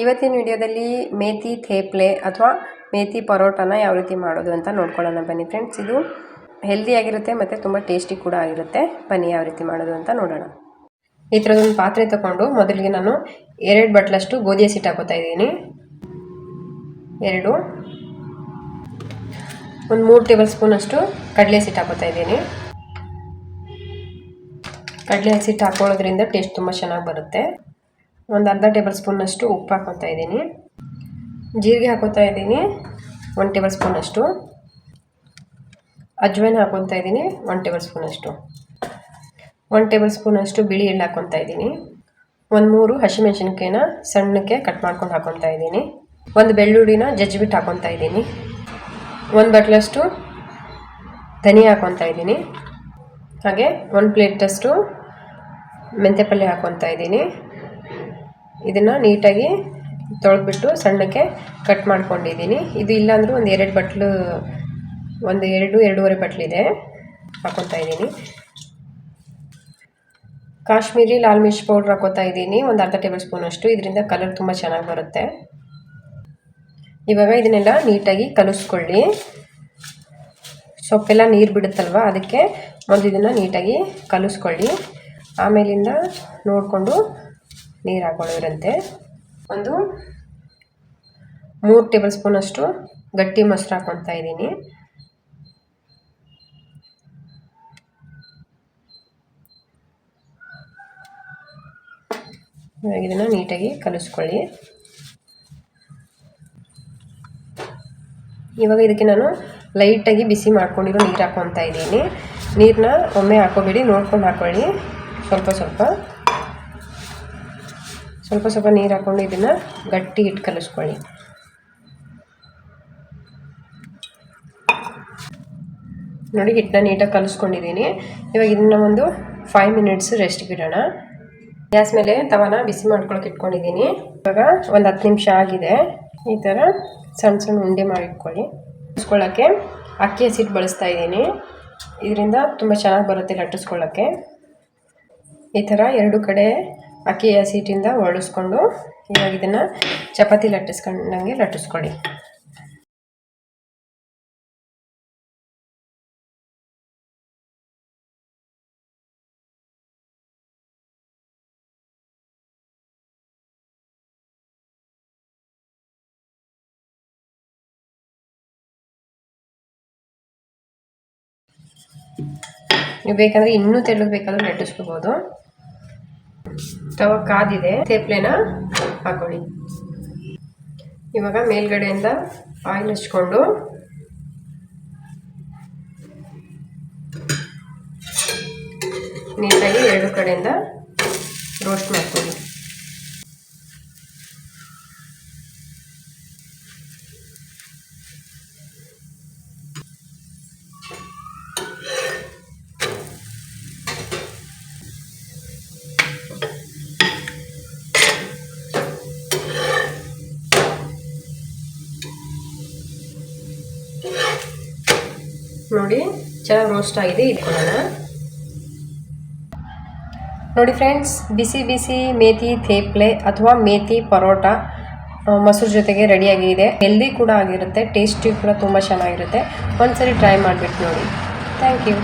ಇವತ್ತಿನ ವಿಡಿಯೋದಲ್ಲಿ ಮೇಥಿ ಥೇಪ್ಲೆ ಅಥವಾ ಮೇಥಿ ಪರೋಟಾನ ಯಾವ ರೀತಿ ಮಾಡೋದು ಅಂತ ನೋಡ್ಕೊಳ್ಳೋಣ ಬನ್ನಿ ಫ್ರೆಂಡ್ಸ್. ಇದು ಹೆಲ್ದಿ ಆಗಿರುತ್ತೆ ಮತ್ತು ತುಂಬ ಟೇಸ್ಟಿ ಕೂಡ ಆಗಿರುತ್ತೆ. ಬನ್ನಿ ಯಾವ ರೀತಿ ಮಾಡೋದು ಅಂತ ನೋಡೋಣ. ಈ ಥರದೊಂದು ಪಾತ್ರೆ ತಗೊಂಡು ಮೊದಲಿಗೆ ನಾನು 2 ಬಟ್ಲಷ್ಟು ಗೋಧಿ ಹಸಿಟ್ಟು ಹಾಕೋತಾ ಇದ್ದೀನಿ. 2 ಒಂದು 3 ಟೇಬಲ್ ಸ್ಪೂನ್ ಅಷ್ಟು ಕಡಲೆ ಹಸಿಟ್ಟು ಹಾಕೋತಾ ಇದ್ದೀನಿ. ಕಡಲೆ ಹಸಿಟ್ಟು ಹಾಕೊಳ್ಳೋದ್ರಿಂದ ಟೇಸ್ಟ್ ತುಂಬ ಚೆನ್ನಾಗಿ ಬರುತ್ತೆ. ಒಂದು ಅರ್ಧ ಟೇಬಲ್ ಸ್ಪೂನಷ್ಟು ಉಪ್ಪು ಹಾಕೋತಾ ಇದ್ದೀನಿ. ಜೀರಿಗೆ ಹಾಕೋತಾ ಇದ್ದೀನಿ 1 ಟೇಬಲ್ ಸ್ಪೂನಷ್ಟು. ಅಜ್ವೈನ್ ಹಾಕೋತಾ ಇದ್ದೀನಿ 1 ಟೇಬಲ್ ಸ್ಪೂನಷ್ಟು. 1 ಟೇಬಲ್ ಸ್ಪೂನಷ್ಟು ಬಿಳಿ ಎಳ್ಳು ಹಾಕೋತಾ ಇದ್ದೀನಿ. 3 ಹಸಿಮೆಣಸಿನಕಾಯಿನ ಸಣ್ಣಕ್ಕೆ ಕಟ್ ಮಾಡ್ಕೊಂಡು ಹಾಕೋತಾ ಇದ್ದೀನಿ. 1 ಬೆಳ್ಳುಳ್ಳಿನ ಜಜ್ಜಿಬಿಟ್ಟು ಹಾಕೋತಾ ಇದ್ದೀನಿ. 1 ಬಟ್ಲಷ್ಟು ಧನಿಯಾ ಹಾಕೋತಾ ಇದ್ದೀನಿ. ಹಾಗೆ 1 ಪ್ಲೇಟಷ್ಟು ಮೆಂತ್ಯ ಪಲ್ಯ ಹಾಕೋತಾ ಇದ್ದೀನಿ. ಇದನ್ನು ನೀಟಾಗಿ ತೊಳೆದ್ಬಿಟ್ಟು ಸಣ್ಣಕ್ಕೆ ಕಟ್ ಮಾಡ್ಕೊಂಡಿದ್ದೀನಿ. ಇದು ಇಲ್ಲಾಂದರೂ ಒಂದು 2 ಬಟ್ಲು, ಒಂದು 2-2.5 ಬಟ್ಲಿದೆ ಹಾಕೋತಾ ಇದ್ದೀನಿ. ಕಾಶ್ಮೀರಿ ಲಾಲ್ ಮಿರ್ಚ್ ಪೌಡ್ರ್ ಹಾಕೋತಾ ಇದ್ದೀನಿ ಒಂದು ಅರ್ಧ ಟೇಬಲ್ ಸ್ಪೂನಷ್ಟು. ಇದರಿಂದ ಕಲರ್ ತುಂಬ ಚೆನ್ನಾಗಿ ಬರುತ್ತೆ. ಇವಾಗ ಇದನ್ನೆಲ್ಲ ನೀಟಾಗಿ ಕಲಿಸ್ಕೊಳ್ಳಿ. ಸೊಪ್ಪೆಲ್ಲ ನೀರು ಬಿಡುತ್ತಲ್ವ, ಅದಕ್ಕೆ ಮೊದಲು ಇದನ್ನು ನೀಟಾಗಿ ಕಲಿಸ್ಕೊಳ್ಳಿ. ಆಮೇಲಿಂದ ನೋಡಿಕೊಂಡು ನೀರು ಹಾಕೊಳ್ಳೋರಂತೆ. ಒಂದು 3 ಟೇಬಲ್ ಸ್ಪೂನಷ್ಟು ಗಟ್ಟಿ ಮೊಸರು ಹಾಕೊತಾ ಇದ್ದೀನಿ. ಇವಾಗ ಇದನ್ನು ನೀಟಾಗಿ ಕಲಿಸ್ಕೊಳ್ಳಿ. ಇವಾಗ ಇದಕ್ಕೆ ನಾನು ಲೈಟಾಗಿ ಬಿಸಿ ಮಾಡ್ಕೊಂಡಿರೋ ನೀರು ಹಾಕೊತಾ ಇದ್ದೀನಿ. ನೀರನ್ನ ಒಮ್ಮೆ ಹಾಕೋಬೇಡಿ, ನೋಡ್ಕೊಂಡು ಹಾಕೊಳ್ಳಿ. ಸ್ವಲ್ಪ ನೀರು ಹಾಕ್ಕೊಂಡು ಇದನ್ನು ಗಟ್ಟಿ ಇಟ್ಟು ಕಲಿಸ್ಕೊಳ್ಳಿ. ನೋಡಿ, ಹಿಟ್ಟನ್ನ ನೀಟಾಗಿ ಕಲಿಸ್ಕೊಂಡಿದ್ದೀನಿ. ಇವಾಗ ಇದನ್ನು ಒಂದು 5 ಮಿನಿಟ್ಸ್ ರೆಸ್ಟ್ ಬಿಡೋಣ. ಗ್ಯಾಸ್ ಮೇಲೆ ತವಾನ ಬಿಸಿ ಮಾಡ್ಕೊಳಕ್ಕೆ ಇಟ್ಕೊಂಡಿದ್ದೀನಿ. ಇವಾಗ ಒಂದು 10 ನಿಮಿಷ ಆಗಿದೆ. ಈ ಥರ ಸಣ್ಣ ಉಂಡೆ ಮಾಡಿಟ್ಕೊಳ್ಳಿ. ಲಟ್ಟಿಸ್ಕೊಳ್ಳೋಕ್ಕೆ ಅಕ್ಕಿ ಹಸಿಟ್ಟು ಬಳಸ್ತಾ ಇದ್ದೀನಿ. ಇದರಿಂದ ತುಂಬ ಚೆನ್ನಾಗಿ ಬರುತ್ತೆ ಲಟ್ಟಿಸ್ಕೊಳ್ಳೋಕ್ಕೆ. ಈ ಥರ 2 ಕಡೆ ಅಕ್ಕಿ ಹಸಿಟ್ಟಿಂದ ಒಡಿಸ್ಕೊಂಡು ಇವಾಗ ಇದನ್ನು ಚಪಾತಿ ಲಟ್ಟಿಸ್ಕೊಂಡಂಗೆ ಲಟ್ಟಿಸ್ಕೊಳ್ಳಿ. ನೀವು ಬೇಕಂದರೆ ಇನ್ನೂ ತೆಳ್ಳಗೆ ಬೇಕಾದರೂ ಲಟ್ಟಿಸ್ಕೋಬೋದು. ತವ ಕಾದಿದೆ, ಥೇಪ್ಲೆನ ಹಾಕೊಳ್ಳಿ. ಇವಾಗ ಮೇಲ್ಗಡೆಯಿಂದ ಆಯಿಲ್ ಹಚ್ಕೊಂಡು ನೀಟಾಗಿ 2 ಕಡೆಯಿಂದ ರೋಸ್ಟ್ ಮಾಡ್ಕೊಳ್ಳಿ. ನೋಡಿ, ಚೆನ್ನಾಗಿ ರೋಸ್ಟ್ ಆಗಿದೆ. ಇಟ್ಕೊಳ್ಳೋಣ. ನೋಡಿ ಫ್ರೆಂಡ್ಸ್, ಬಿಸಿ ಬಿಸಿ ಮೇಥಿ ಥೇಪ್ಲೆ ಅಥವಾ ಮೇಥಿ ಪರೋಟ ಮೊಸರು ಜೊತೆಗೆ ರೆಡಿಯಾಗಿದೆ. ಹೆಲ್ದಿ ಕೂಡ ಆಗಿರುತ್ತೆ, ಟೇಸ್ಟಿ ಕೂಡ ತುಂಬ ಚೆನ್ನಾಗಿರುತ್ತೆ. ಒಂದ್ಸರಿ ಟ್ರೈ ಮಾಡಿಬಿಟ್ಟು ನೋಡಿ. Thank you.